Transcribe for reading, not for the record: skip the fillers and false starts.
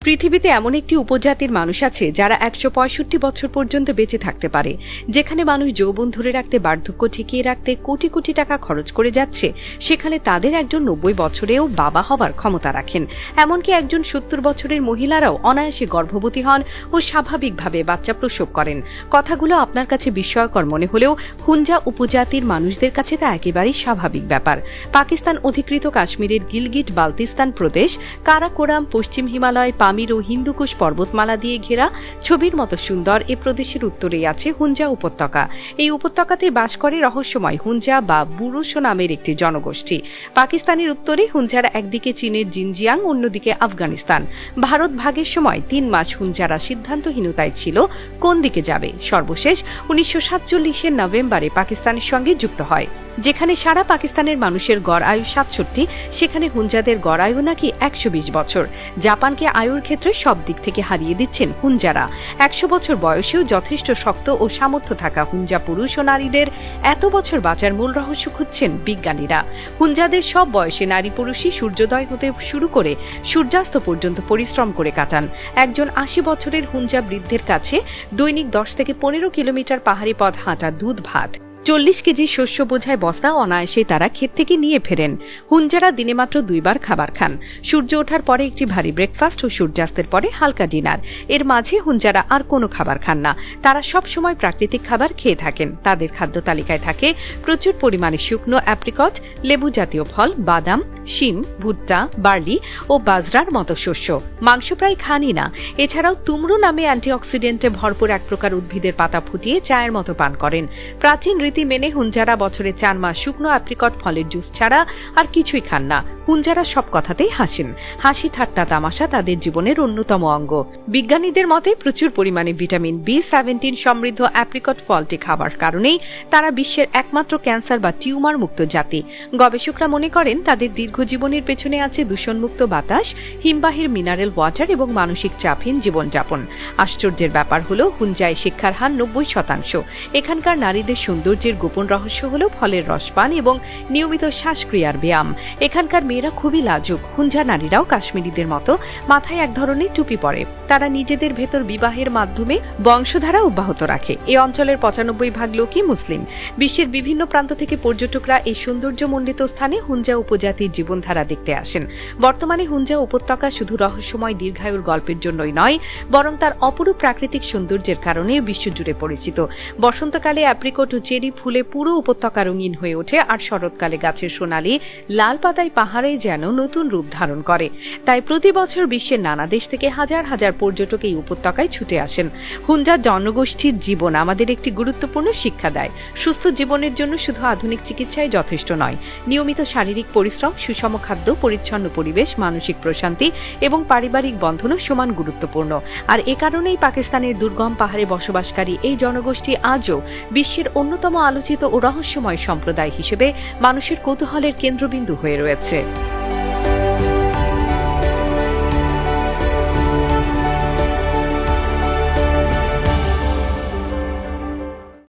পৃথিবীতে এমন একটি উপজাতির মানুষ আছে যারা ১৬৫ বছর পর্যন্ত বেঁচে থাকতে পারে। যেখানে মানুষ যৌবন ধরে রাখতে, বার্ধক্য ঠেকিয়ে রাখতে কোটি কোটি টাকা খরচ করে যাচ্ছে, সেখানে তাদের একজন ৯০ বছরেও বাবা হবার ক্ষমতা রাখেন। এমনকি একজন ৭০ বছরের মহিলারাও অনায়াসে গর্ভবতী হন ও স্বাভাবিকভাবে বাচ্চা প্রসব করেন। কথাগুলো আপনার কাছে বিস্ময়কর মনে হলেও হুঞ্জা উপজাতির মানুষদের কাছে তা একেবারেই স্বাভাবিক ব্যাপার। পাকিস্তান অধিকৃত কাশ্মীরের গিলগিট বালতিস্তান প্রদেশ, কারাকোরাম, পশ্চিম হিমালয়, পামির ও হিন্দুকুশ পর্বতমালা দিয়ে ঘেরা ছবির মতো সুন্দর এ প্রদেশের উত্তরেই আছে হুঞ্জা উপত্যকা। এই উপত্যকাতে বাস করে রহস্যময় হুঞ্জা বা বুরুশো নামের একটি জনগোষ্ঠী। পাকিস্তানের উত্তরে হুঞ্জারা একদিকে চীনের জিনজিয়াং, অন্যদিকে আফগানিস্তান। ভারত ভাগের সময় ৩ মাস হুঞ্জারা সিদ্ধান্তহীনতায় ছিল কোন দিকে যাবে। সর্বশেষ ১৯৪৭ নভেম্বরে পাকিস্তানের সঙ্গে যুক্ত হয়। যেখানে সারা পাকিস্তানের মানুষের গড় আয়ু ৬৭, সেখানে হুঞ্জাদের গড় আয়ু নাকি ১২০ বছর। জাপানকে আয়ুর ক্ষেত্রে সব দিক থেকে হারিয়ে দিচ্ছেন হুঞ্জারা। ১০০ বছর বয়সেও যথেষ্ট শক্ত ও সামর্থ্য থাকা হুঞ্জা পুরুষ ও নারীদের এত বছর বাঁচার মূল রহস্য খুঁজছেন বিজ্ঞানীরা। হুঞ্জাদের সব বয়সে নারী পুরুষই সূর্যোদয় হতে শুরু করে সূর্যাস্ত পর্যন্ত পরিশ্রম করে কাটান। একজন ৮০ বছরের হুঞ্জা বৃদ্ধের কাছে দৈনিক ১০ থেকে ১৫ কিলোমিটার পাহাড়ি পথ হাঁটা, দুধ ভাত, ৪০ কেজি শস্য বোঝায় বস্তা অনায়াসে তারা ক্ষেত থেকে নিয়ে ফেরেন। হুঞ্জারা দিনে মাত্র ২ বার খাবার খান। সূর্য ওঠার পরে একটি ভারী ব্রেকফাস্ট ও সূর্যাস্তের পরে হালকা ডিনার। এর মাঝে হুঞ্জারা আর কোনো খাবার খান না। তারা সব সময় প্রাকৃতিক খাবার খেয়ে থাকেন। তাদের খাদ্য তালিকায় থাকে প্রচুর পরিমাণে শুকনো অ্যাপ্রিকট, লেবু জাতীয় ফল, বাদাম, শিম, ভুট্টা, বার্লি ও বাজরার মতো শস্য। মাংস প্রায় খানই না। এছাড়াও তুমরু নামে অ্যান্টিঅক্সিডেন্টে ভরপুর এক প্রকার উদ্ভিদের পাতা ফুটিয়ে চায়ের মতো পান করেন। প্রাচীন রীতি মেনে হুঞ্জারা বছরে ৪ মাস শুকনো অ্যাপ্রিকট ফলের জুস ছাড়া আর কিছুই খান না। হুঞ্জারা সব কথাতেই হাসেন। হাসি, ঠাট্টা, তামাশা তাদের জীবনের অন্যতম অঙ্গ। বিজ্ঞানীদের মতে প্রচুর পরিমাণে ভিটামিন B17 সমৃদ্ধ অ্যাপ্রিকট ফলটি খাবার কারণেই তারা বিশ্বের একমাত্র ক্যান্সার বা টিউমার মুক্ত জাতি। গবেষকরা মনে করেন তাদের দীর্ঘ জীবনের পেছনে আছে দূষণমুক্ত বাতাস, হিমবাহের মিনারেল ওয়াটার এবং মানসিক চাপহীন জীবনযাপন। আশ্চর্যের ব্যাপার হলো হুঞ্জায় শিক্ষার হার ৯০%। এখানকার নারীদের সৌন্দর্যের গোপন রহস্য হলো ফলের রসপান এবং নিয়মিত শ্বাসক্রিয়ার ব্যায়াম। এখানকার মেয়েরা খুবই লাজুক। হুঞ্জা নারীরাও কাশ্মীরিদের মতো মাথায় এক ধরনের টুপি পরে। তারা নিজেদের ভেতর বিবাহের মাধ্যমে বংশধারা অব্যাহত রাখে। এই অঞ্চলের ৯৫% লোকই মুসলিম। বিশ্বের বিভিন্ন প্রান্ত থেকে পর্যটকরা এই সৌন্দর্যমণ্ডিত স্থানে হুঞ্জা উপজাতির জীবনধারা দেখতে আসেন। বর্তমানে হুঞ্জা উপত্যকা শুধু রহস্যময় দীর্ঘায়ুর গল্পের জন্যই নয়, বরং তার অপরূপ প্রাকৃতিক সৌন্দর্যের কারণে বিশ্বজুড়ে পরিচিত। বসন্তকালে অ্যাপ্রিকট ও চেরি ফুলে পুরো উপত্যকা রঙিন হয়ে ওঠে, আর শরৎকালে গাছের সোনালি লাল পাতায় পাহাড়ে যেন নতুন রূপ ধারণ করে। তাই প্রতি বছর বিশ্বের নানা দেশ থেকে হাজার হাজার পর্যটক এই উপত্যকায় ছুটে আসেন। হুঞ্জা জনগোষ্ঠীর জীবন আমাদের একটি গুরুত্বপূর্ণ শিক্ষা দেয়। সুস্থ জীবনের জন্য শুধু আধুনিক চিকিৎসাই যথেষ্ট নয়। নিয়মিত শারীরিক পরিশ্রম, সুষম খাদ্য, পরিচ্ছন্ন পরিবেশ, মানসিক প্রশান্তি এবং পারিবারিক বন্ধনও সমান গুরুত্বপূর্ণ। আর এ কারণেই পাকিস্তানের দুর্গম পাহাড়ে বসবাসকারী এই জনগোষ্ঠী আজও বিশ্বের অন্যতম আলোচিত ও রহস্যময় সম্প্রদায় হিসেবে মানুষের কৌতূহলের কেন্দ্রবিন্দু হয়ে রয়েছে।